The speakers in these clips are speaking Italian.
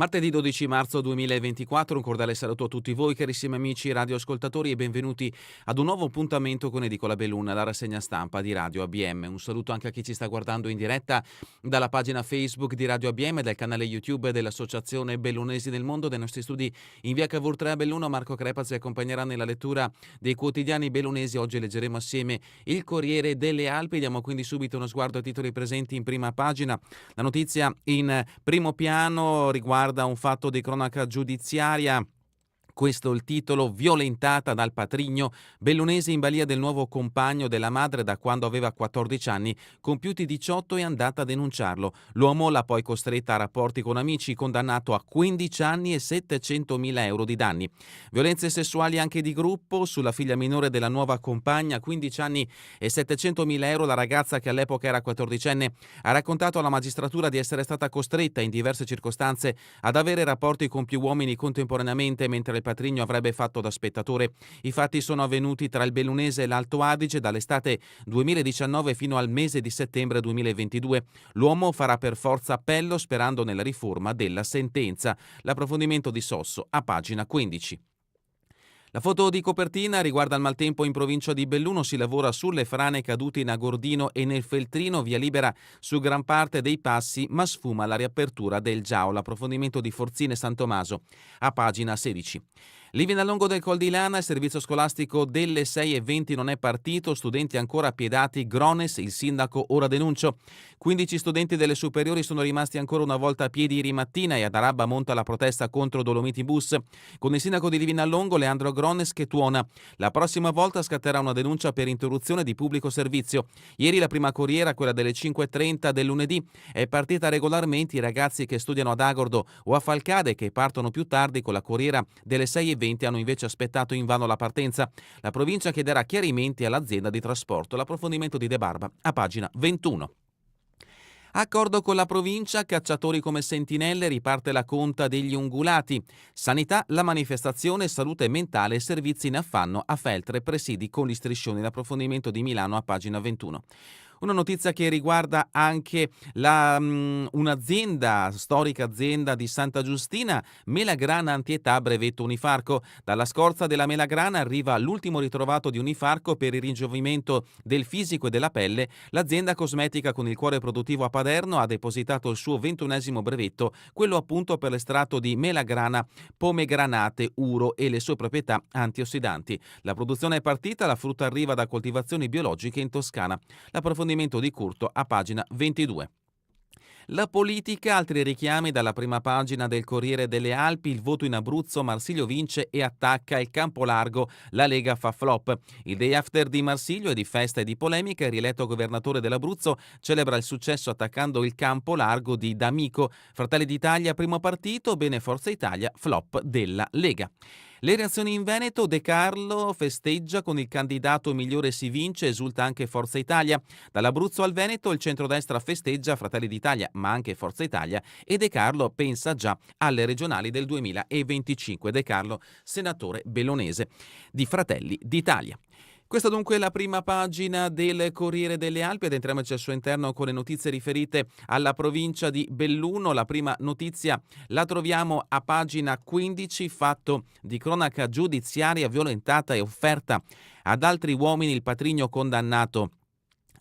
Martedì 12 marzo 2024, un cordiale saluto a tutti voi carissimi amici radioascoltatori e benvenuti ad un nuovo appuntamento con Edicola Belluna, la rassegna stampa di Radio ABM. Un saluto anche a chi ci sta guardando in diretta dalla pagina Facebook di Radio ABM, dal canale YouTube dell'Associazione Bellunesi del Mondo, dai nostri studi in via Cavour 3 a Belluno. Marco Crepa ci accompagnerà nella lettura dei quotidiani bellunesi. Oggi leggeremo assieme il Corriere delle Alpi. Diamo quindi subito uno sguardo ai titoli presenti in prima pagina. La notizia in primo piano riguarda un fatto di cronaca giudiziaria. Questo è il titolo: violentata dal patrigno, bellunese in balia del nuovo compagno della madre da quando aveva 14 anni, compiuti 18 è andata a denunciarlo. L'uomo l'ha poi costretta a rapporti con amici, condannato a 15 anni e 700.000 euro di danni. Violenze sessuali anche di gruppo sulla figlia minore della nuova compagna, 15 anni e 700.000 euro. La ragazza, che all'epoca era 14enne, ha raccontato alla magistratura di essere stata costretta in diverse circostanze ad avere rapporti con più uomini contemporaneamente, mentre il patrigno avrebbe fatto da spettatore. I fatti sono avvenuti tra il Bellunese e l'Alto Adige dall'estate 2019 fino al mese di settembre 2022. L'uomo farà per forza appello sperando nella riforma della sentenza. L'approfondimento di Sosso a pagina 15. La foto di copertina riguarda il maltempo in provincia di Belluno. Si lavora sulle frane cadute in Agordino e nel Feltrino, via libera su gran parte dei passi, ma sfuma la riapertura del Giao. L'approfondimento di Forzine San Tommaso a pagina 16. Living a Longo del Col di Lana, il servizio scolastico delle 6:20 non è partito, studenti ancora piedati, Grones, il sindaco ora denuncio. 15 studenti delle superiori sono rimasti ancora una volta a piedi ieri mattina e ad Arabba monta la protesta contro Dolomiti Bus, con il sindaco di Living a Longo, Leandro Grones, che tuona. La prossima volta scatterà una denuncia per interruzione di pubblico servizio. Ieri la prima corriera, quella delle 5:30 del lunedì, è partita regolarmente. I ragazzi che studiano ad Agordo o a Falcade, che partono più tardi con la corriera delle 6:20, hanno invece aspettato invano la partenza. La provincia chiederà chiarimenti all'azienda di trasporto. L'approfondimento di De Barba a pagina 21. Accordo con la provincia, cacciatori come sentinelle, riparte la conta degli ungulati. Sanità, la manifestazione, salute mentale e servizi in affanno a Feltre, presidi con gli striscioni. L'approfondimento di Milano a pagina 21. Una notizia che riguarda anche un'azienda, storica azienda di Santa Giustina, Melagrana Antietà brevetto Unifarco. Dalla scorza della melagrana arriva l'ultimo ritrovato di Unifarco per il ringiovanimento del fisico e della pelle. L'azienda cosmetica con il cuore produttivo a Paderno ha depositato il suo 21esimo brevetto, quello appunto per l'estratto di melagrana, pomegranate, uro e le sue proprietà antiossidanti. La produzione è partita, la frutta arriva da coltivazioni biologiche in Toscana. L'approfondimento di Curto a pagina 22. La politica, altri richiami dalla prima pagina del Corriere delle Alpi. Il voto in Abruzzo, Marsilio vince e attacca il campo largo, la Lega fa flop. Il day after di Marsilio è di festa e di polemica. Il rieletto governatore dell'Abruzzo celebra il successo attaccando il campo largo di D'Amico. Fratelli d'Italia primo partito, bene Forza Italia, flop della Lega. Le reazioni in Veneto: De Carlo festeggia, con il candidato migliore si vince, esulta anche Forza Italia. Dall'Abruzzo al Veneto il centrodestra festeggia, Fratelli d'Italia ma anche Forza Italia, e De Carlo pensa già alle regionali del 2025. De Carlo, senatore bellonese di Fratelli d'Italia. Questa dunque è la prima pagina del Corriere delle Alpi ed entriamoci al suo interno con le notizie riferite alla provincia di Belluno. La prima notizia la troviamo a pagina 15, fatto di cronaca giudiziaria: violentata e offerta ad altri uomini, il patrigno condannato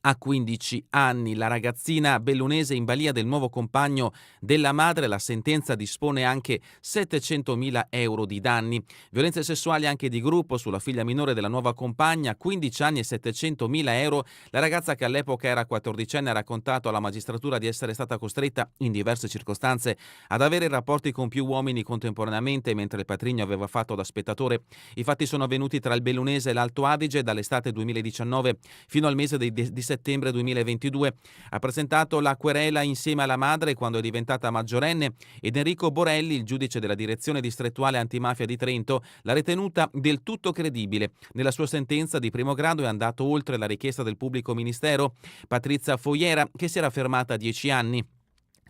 a 15 anni. La ragazzina bellunese in balia del nuovo compagno della madre. La sentenza dispone anche 700.000 euro di danni. Violenze sessuali anche di gruppo sulla figlia minore della nuova compagna, 15 anni e 700.000 euro. La ragazza, che all'epoca era 14enne, ha raccontato alla magistratura di essere stata costretta in diverse circostanze ad avere rapporti con più uomini contemporaneamente, mentre il patrigno aveva fatto da spettatore. I fatti sono avvenuti tra il Bellunese e l'Alto Adige dall'estate 2019 fino al mese di settembre 2022. Ha presentato la querela insieme alla madre quando è diventata maggiorenne, ed Enrico Borelli, il giudice della direzione distrettuale antimafia di Trento, l'ha ritenuta del tutto credibile. Nella sua sentenza di primo grado è andato oltre la richiesta del pubblico ministero, Patrizia Foiera, che si era fermata a 10 anni.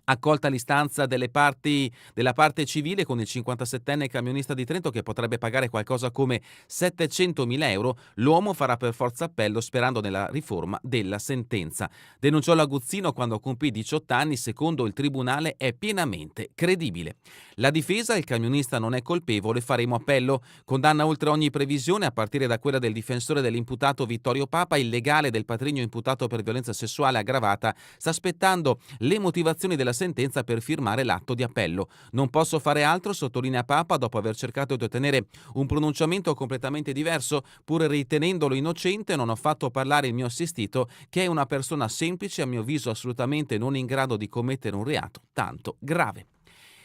Accolta l'istanza della parte civile con il 57enne camionista di Trento che potrebbe pagare qualcosa come 700.000 euro, l'uomo farà per forza appello sperando nella riforma della sentenza. Denunciò l'Aguzzino quando compì 18 anni, secondo il tribunale è pienamente credibile. La difesa, il camionista non è colpevole, faremo appello. Condanna oltre ogni previsione, a partire da quella del difensore dell'imputato Vittorio Papa, il legale del patrigno imputato per violenza sessuale aggravata sta aspettando le motivazioni della sentenza per firmare l'atto di appello. Non posso fare altro, sottolinea Papa, dopo aver cercato di ottenere un pronunciamento completamente diverso, pur ritenendolo innocente. Non ho fatto parlare il mio assistito, che è una persona semplice, a mio avviso assolutamente non in grado di commettere un reato tanto grave.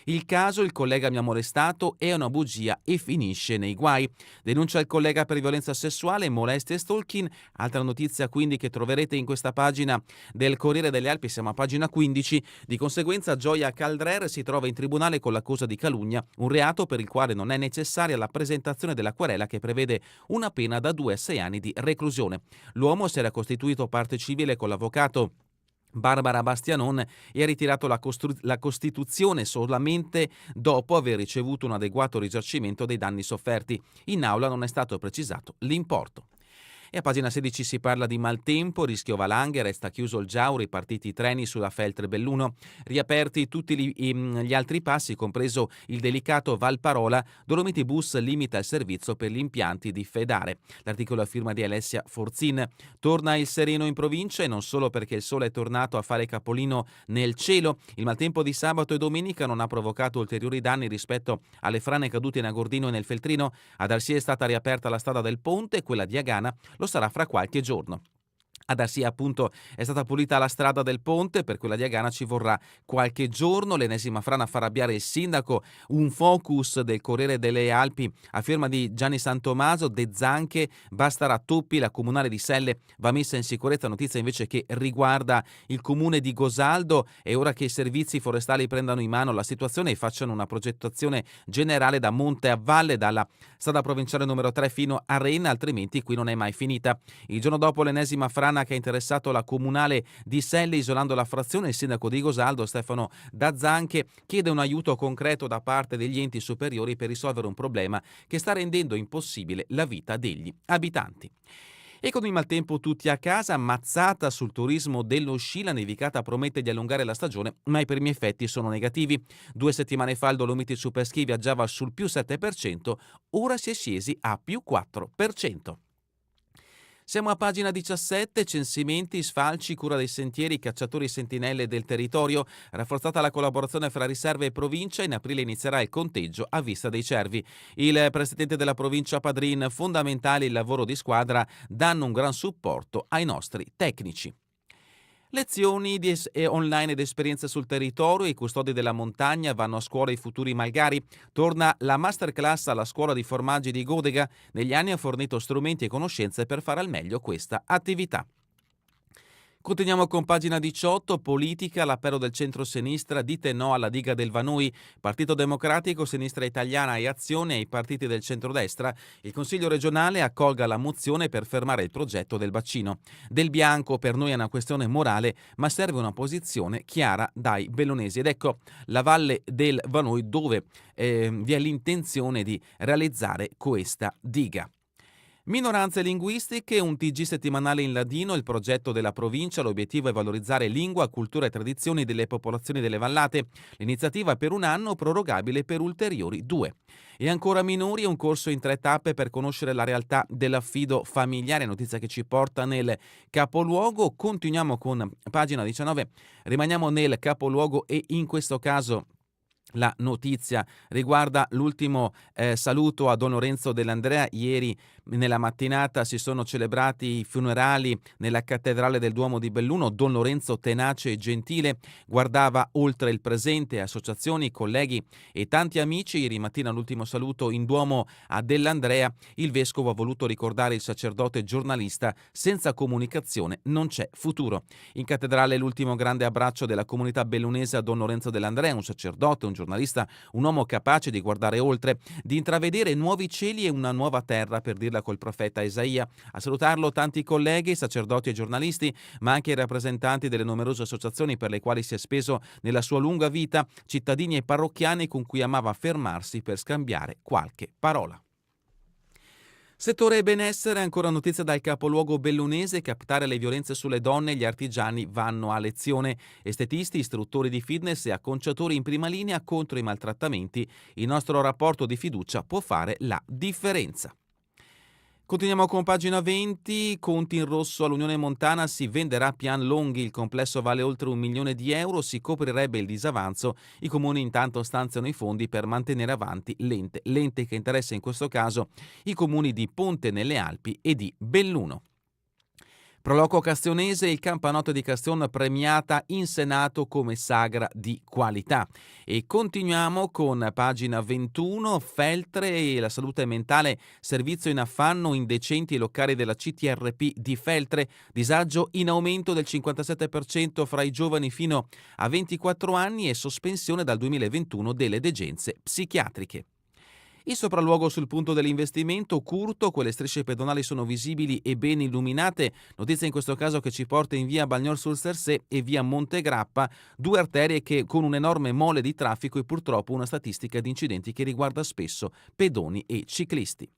Il caso, il collega mi ha molestato, è una bugia e finisce nei guai. Denuncia il collega per violenza sessuale, molestie e stalking. Altra notizia quindi che troverete in questa pagina del Corriere delle Alpi, siamo a pagina 15. Di conseguenza Gioia Caldrer si trova in tribunale con l'accusa di calunnia, un reato per il quale non è necessaria la presentazione della querela che prevede una pena da 2 a 6 anni di reclusione. L'uomo si era costituito parte civile con l'avvocato Barbara Bastianon e ha ritirato la Costituzione solamente dopo aver ricevuto un adeguato risarcimento dei danni sofferti. In aula non è stato precisato l'importo. E a pagina 16 si parla di maltempo, rischio valanghe, resta chiuso il Giau, ripartiti i treni sulla Feltre-Belluno, riaperti tutti gli altri passi, compreso il delicato Valparola. Dolomiti Bus limita il servizio per gli impianti di Fedare. L'articolo a firma di Alessia Forzin. Torna il sereno in provincia e non solo perché il sole è tornato a fare capolino nel cielo. Il maltempo di sabato e domenica non ha provocato ulteriori danni rispetto alle frane cadute in Agordino e nel Feltrino. Ad Arsia è stata riaperta la strada del ponte e quella di Agana lo sarà fra qualche giorno. Ad Arsia, appunto, è stata pulita la strada del ponte, per quella di Agana ci vorrà qualche giorno. L'ennesima frana fa arrabbiare il sindaco, un focus del Corriere delle Alpi a firma di Gianni Santomaso, De Zanche, basta rattoppi, la comunale di Selle va messa in sicurezza, notizia invece che riguarda il comune di Gosaldo. È ora che i servizi forestali prendano in mano la situazione e facciano una progettazione generale da monte a valle, dalla strada provinciale numero 3 fino a Renna, altrimenti qui non è mai finita. Il giorno dopo l'ennesima frana che ha interessato la comunale di Selle isolando la frazione, il sindaco di Gosaldo Stefano Dazzanche chiede un aiuto concreto da parte degli enti superiori per risolvere un problema che sta rendendo impossibile la vita degli abitanti. E con il maltempo tutti a casa, mazzata sul turismo dello sci, la nevicata promette di allungare la stagione, ma i primi effetti sono negativi. 2 settimane fa il Dolomiti Superski viaggiava sul più 7%, ora si è scesi a più 4%. Siamo a pagina 17, censimenti, sfalci, cura dei sentieri, cacciatori sentinelle del territorio, rafforzata la collaborazione fra riserve e provincia, in aprile inizierà il conteggio a Vista dei Cervi. Il presidente della provincia Padrin, fondamentale il lavoro di squadra, danno un gran supporto ai nostri tecnici. Lezioni online ed esperienze sul territorio, i custodi della montagna vanno a scuola i futuri malgari. Torna la masterclass alla scuola di formaggi di Godega. Negli anni ha fornito strumenti e conoscenze per fare al meglio questa attività. Continuiamo con pagina 18, politica, l'appello del centro-sinistra, dite no alla diga del Vanoi, Partito Democratico, Sinistra Italiana e Azione ai partiti del centrodestra. Il Consiglio regionale accolga la mozione per fermare il progetto del bacino. Del bianco per noi è una questione morale, ma serve una posizione chiara dai bellunesi. Ed ecco la Valle del Vanoi dove vi è l'intenzione di realizzare questa diga. Minoranze linguistiche, un TG settimanale in ladino, il progetto della provincia, l'obiettivo è valorizzare lingua, cultura e tradizioni delle popolazioni delle vallate. L'iniziativa per un anno, prorogabile per ulteriori 2. E ancora minori, un corso in 3 tappe per conoscere la realtà dell'affido familiare, notizia che ci porta nel capoluogo. Continuiamo con pagina 19, rimaniamo nel capoluogo e in questo caso la notizia riguarda l'ultimo saluto a Don Lorenzo Dell'Andrea. Ieri nella mattinata si sono celebrati i funerali nella cattedrale del Duomo di Belluno. Don Lorenzo, tenace e gentile, guardava oltre il presente, associazioni, colleghi e tanti amici. Ieri mattina l'ultimo saluto in Duomo a Dell'Andrea. Il vescovo ha voluto ricordare il sacerdote giornalista: senza comunicazione non c'è futuro. In cattedrale l'ultimo grande abbraccio della comunità bellunese a Don Lorenzo Dell'Andrea, un sacerdote, un giornalista, un uomo capace di guardare oltre, di intravedere nuovi cieli e una nuova terra, per dirla col profeta Isaia. A salutarlo tanti colleghi, sacerdoti e giornalisti, ma anche i rappresentanti delle numerose associazioni per le quali si è speso nella sua lunga vita, cittadini e parrocchiani con cui amava fermarsi per scambiare qualche parola. Settore benessere, ancora notizia dal capoluogo bellunese: captare le violenze sulle donne, gli artigiani vanno a lezione. Estetisti, istruttori di fitness e acconciatori in prima linea contro i maltrattamenti. Il nostro rapporto di fiducia può fare la differenza. Continuiamo con pagina 20, conti in rosso all'Unione Montana, si venderà Pian Longhi, il complesso vale oltre 1 milione di euro, si coprirebbe il disavanzo, i comuni intanto stanziano i fondi per mantenere avanti l'ente che interessa in questo caso i comuni di Ponte nelle Alpi e di Belluno. Proloco Castionese, il Campanotto di Castion premiata in Senato come sagra di qualità. E continuiamo con pagina 21, Feltre e la salute mentale, servizio in affanno, indecenti locali della CTRP di Feltre, disagio in aumento del 57% fra i giovani fino a 24 anni e sospensione dal 2021 delle degenze psichiatriche. Il sopralluogo sul punto dell'investimento, Curto, quelle strisce pedonali sono visibili e ben illuminate, notizia in questo caso che ci porta in via Bagnols-sur-Sersé e via Montegrappa, due arterie che con un enorme mole di traffico e purtroppo una statistica di incidenti che riguarda spesso pedoni e ciclisti.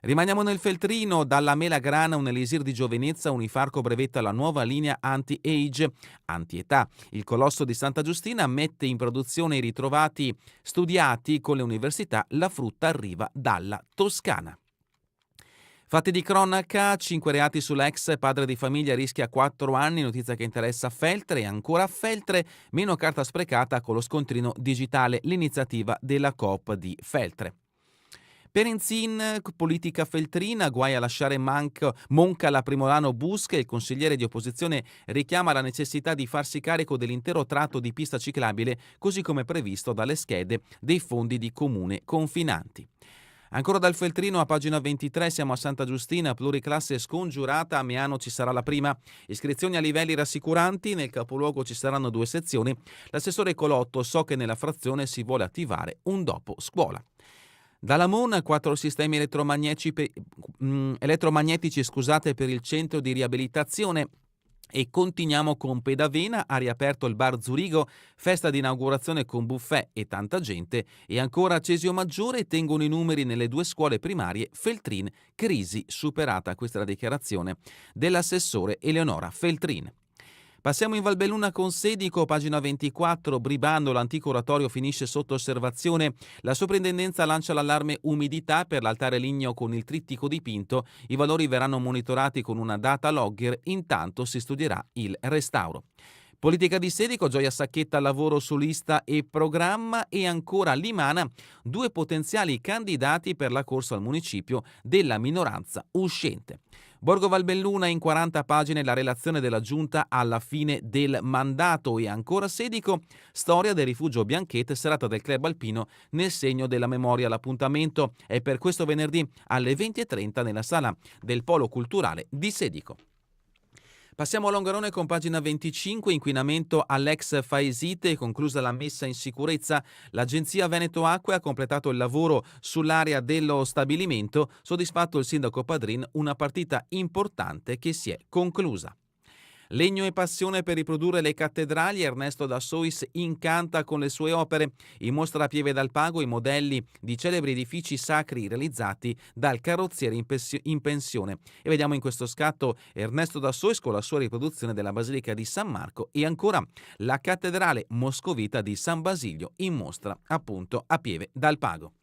Rimaniamo nel Feltrino, dalla Melagrana un elisir di giovinezza, Unifarco brevetta la nuova linea anti-age, anti-età. Il colosso di Santa Giustina mette in produzione i ritrovati studiati con le università, la frutta arriva dalla Toscana. Fatti di cronaca, 5 reati sull'ex padre di famiglia, rischia 4 anni, notizia che interessa Feltre e ancora Feltre, meno carta sprecata con lo scontrino digitale, l'iniziativa della Coop di Feltre. Perenzin, politica feltrina, guai a lasciare Monca la Primolano Busca, il consigliere di opposizione richiama la necessità di farsi carico dell'intero tratto di pista ciclabile, così come previsto dalle schede dei fondi di comune confinanti. Ancora dal Feltrino a pagina 23 siamo a Santa Giustina, pluriclasse scongiurata, a Meano ci sarà la prima, iscrizioni a livelli rassicuranti, nel capoluogo ci saranno 2 sezioni, l'assessore Colotto, so che nella frazione si vuole attivare un dopo scuola. Dalla Mon, 4 sistemi elettromagnetici per il centro di riabilitazione. E continuiamo con Pedavena, ha riaperto il bar Zurigo, festa di inaugurazione con buffet e tanta gente. E ancora a Cesio Maggiore, tengono i numeri nelle 2 scuole primarie Feltrin, crisi superata. Questa è la dichiarazione dell'assessore Eleonora Feltrin. Passiamo in Valbelluna con Sedico, pagina 24, Bribando, l'antico oratorio finisce sotto osservazione, la soprintendenza lancia l'allarme umidità per l'altare ligneo con il trittico dipinto, i valori verranno monitorati con una data logger, intanto si studierà il restauro. Politica di Sedico, Gioia Sacchetta, lavoro su lista e programma e ancora Limana, 2 potenziali candidati per la corsa al municipio della minoranza uscente. Borgo Valbelluna, in 40 pagine la relazione della giunta alla fine del mandato e ancora Sedico, storia del rifugio Bianchette, serata del club alpino nel segno della memoria. L'appuntamento è per questo venerdì alle 20:30 nella sala del Polo Culturale di Sedico. Passiamo a Longarone con pagina 25, inquinamento all'ex Faesite, conclusa la messa in sicurezza. L'agenzia Veneto Acque ha completato il lavoro sull'area dello stabilimento, soddisfatto il sindaco Padrin, una partita importante che si è conclusa. Legno e passione per riprodurre le cattedrali, Ernesto da Sois incanta con le sue opere, in mostra a Pieve dal Pago i modelli di celebri edifici sacri realizzati dal carrozziere in pensione. E vediamo in questo scatto Ernesto da Sois con la sua riproduzione della Basilica di San Marco e ancora la cattedrale moscovita di San Basilio in mostra appunto a Pieve dal Pago.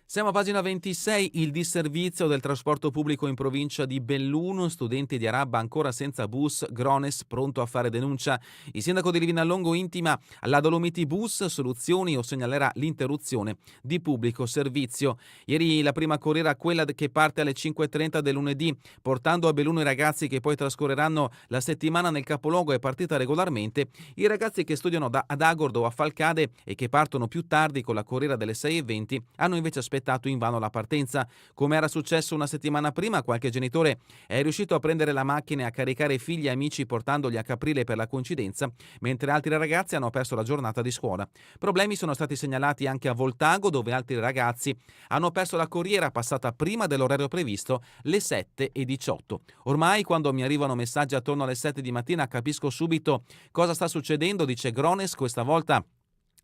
Siamo a pagina 26, il disservizio del trasporto pubblico in provincia di Belluno, studenti di Arabba ancora senza bus, Grones pronto a fare denuncia. Il sindaco di Livinallongo intima alla Dolomiti Bus soluzioni o segnalerà l'interruzione di pubblico servizio. Ieri la prima corriera, quella che parte alle 5:30 del lunedì, portando a Belluno i ragazzi che poi trascorreranno la settimana nel capoluogo, è partita regolarmente. I ragazzi che studiano ad Agordo o a Falcade e che partono più tardi con la corriera delle 6:20 hanno invece aspettato aspettato invano la partenza. Come era successo una settimana prima, qualche genitore è riuscito a prendere la macchina e a caricare figli e amici portandoli a Caprile per la coincidenza, mentre altri ragazzi hanno perso la giornata di scuola. Problemi sono stati segnalati anche a Voltago, dove altri ragazzi hanno perso la corriera passata prima dell'orario previsto, le 7:18. Ormai quando mi arrivano messaggi attorno alle 7 di mattina capisco subito cosa sta succedendo, dice Grones. Questa volta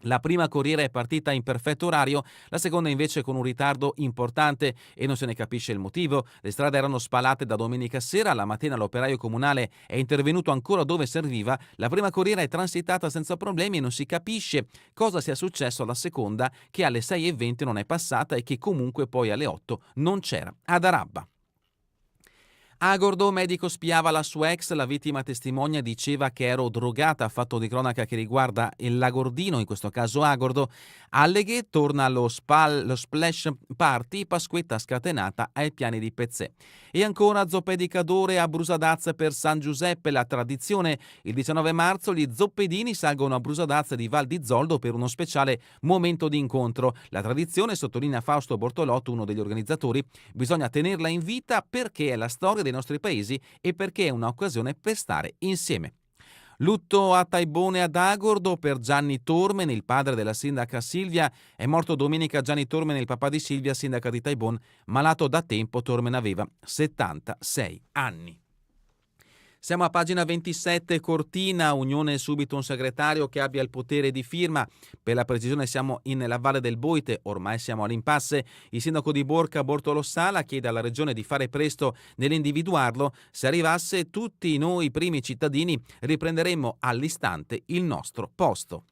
la prima corriera è partita in perfetto orario, la seconda invece con un ritardo importante e non se ne capisce il motivo. Le strade erano spalate da domenica sera, la mattina l'operaio comunale è intervenuto ancora dove serviva, la prima corriera è transitata senza problemi e non si capisce cosa sia successo alla seconda, che alle 6:20 non è passata e che comunque poi alle 8 non c'era. Ad Arabba. Agordo, medico spiava la sua ex, la vittima testimonia, diceva che ero drogata, fatto di cronaca che riguarda il Lagordino, in questo caso Agordo. Alleghe, torna lo splash party, Pasquetta scatenata ai piani di Pezzè. E ancora zoppedicadore a Brusadaz per San Giuseppe, la tradizione. Il 19 marzo gli zoppedini salgono a Brusadaz di Val di Zoldo per uno speciale momento di incontro. La tradizione, sottolinea Fausto Bortolotto, uno degli organizzatori, bisogna tenerla in vita perché è la storia dei nostri paesi e perché è un'occasione per stare insieme. Lutto a Taibone ad Agordo per Gianni Tormen, il padre della sindaca Silvia. È morto domenica Gianni Tormen, il papà di Silvia, sindaca di Taibone, malato da tempo. Tormen aveva 76 anni. Siamo a pagina 27, Cortina, Unione subito un segretario che abbia il potere di firma. Per la precisione siamo nella Valle del Boite, ormai siamo all'impasse. Il sindaco di Borca, Bortolo Sala, chiede alla regione di fare presto nell'individuarlo. Se arrivasse, tutti noi primi cittadini riprenderemmo all'istante il nostro posto.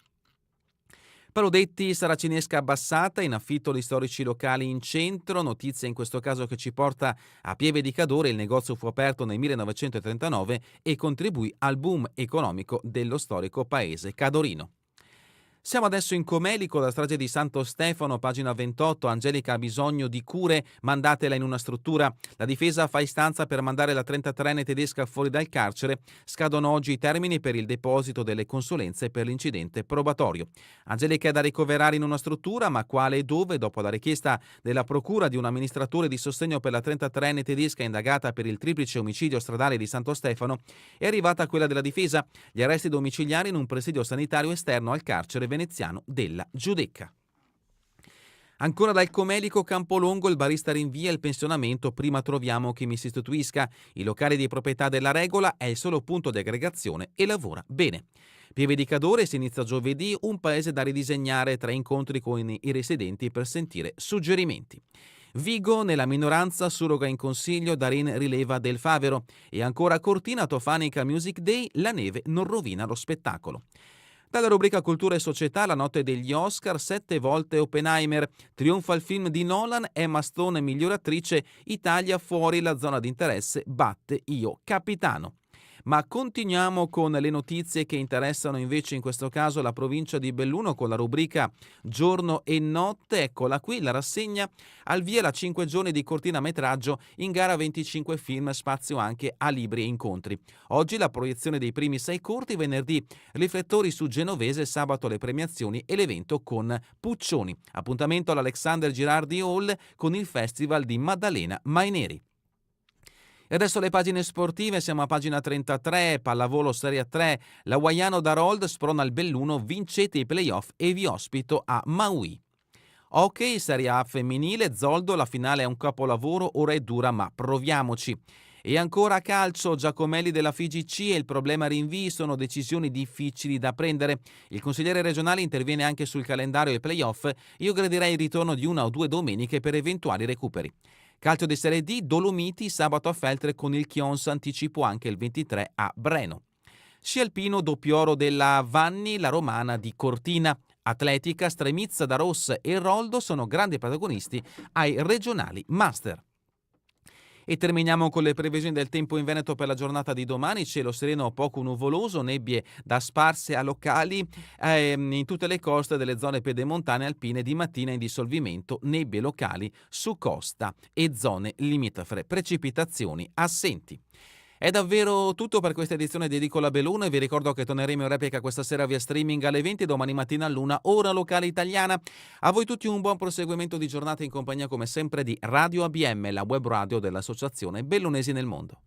Palodetti, saracinesca abbassata, in affitto gli storici locali in centro, notizia in questo caso che ci porta a Pieve di Cadore. Il negozio fu aperto nel 1939 e contribuì al boom economico dello storico paese cadorino. Siamo adesso in Comelico, la strage di Santo Stefano, pagina 28. Angelica ha bisogno di cure, mandatela in una struttura. La difesa fa istanza per mandare la 33enne tedesca fuori dal carcere. Scadono oggi i termini per il deposito delle consulenze per l'incidente probatorio. Angelica è da ricoverare in una struttura, ma quale e dove? Dopo la richiesta della procura di un amministratore di sostegno per la 33enne tedesca indagata per il triplice omicidio stradale di Santo Stefano, è arrivata quella della difesa. Gli arresti domiciliari in un presidio sanitario esterno al carcere veneziano della Giudecca. Ancora dal Comelico Campolongo, il barista rinvia il pensionamento, prima troviamo chi mi sostituisca. Il locale di proprietà della Regola è il solo punto di aggregazione e lavora bene. Pieve di Cadore, si inizia giovedì, un paese da ridisegnare, 3 incontri con i residenti per sentire suggerimenti. Vigo, nella minoranza, surroga in consiglio, Darin rileva del Favero. E ancora Cortina, Tofanica Music Day, la neve non rovina lo spettacolo. Dalla rubrica Cultura e Società, la notte degli Oscar, 7 volte Oppenheimer, trionfa il film di Nolan, Emma Stone miglior attrice, Italia fuori la zona di interesse, batte Io Capitano. Ma continuiamo con le notizie che interessano invece in questo caso la provincia di Belluno con la rubrica Giorno e Notte. Eccola qui, la rassegna al via la 5 giorni di cortinametraggio, in gara 25 film, spazio anche a libri e incontri. Oggi la proiezione dei primi 6 corti, venerdì riflettori su Genovese, sabato le premiazioni e l'evento con Puccioni. Appuntamento all'Alexander Girardi Hall con il festival di Maddalena Maineri. E adesso le pagine sportive, siamo a pagina 33, pallavolo Serie 3, la Guaiano d'Arold sprona il Belluno, vincete i playoff e vi ospito a Maui. Hockey, Serie A femminile, Zoldo, la finale è un capolavoro, ora è dura ma proviamoci. E ancora calcio, Giacomelli della FIGC e il problema rinvii sono decisioni difficili da prendere. Il consigliere regionale interviene anche sul calendario e playoff, io gradirei il ritorno di 1 o 2 domeniche per eventuali recuperi. Calcio di Serie D, Dolomiti, sabato a Feltre con il Chions, anticipo anche il 23 a Breno. Sci alpino, doppio oro della Vanni, la romana di Cortina. Atletica, Stremizza da Ross e Roldo sono grandi protagonisti ai regionali Master. E terminiamo con le previsioni del tempo in Veneto per la giornata di domani. Cielo sereno poco nuvoloso, nebbie da sparse a locali in tutte le coste delle zone pedemontane alpine, di mattina in dissolvimento, nebbie locali su costa e zone limitrofe, precipitazioni assenti. È davvero tutto per questa edizione di Edicola Beluna e vi ricordo che torneremo in replica questa sera via streaming alle 20 e domani mattina all'1 ora locale italiana. A voi tutti un buon proseguimento di giornata in compagnia come sempre di Radio ABM, la web radio dell'Associazione Bellunesi nel Mondo.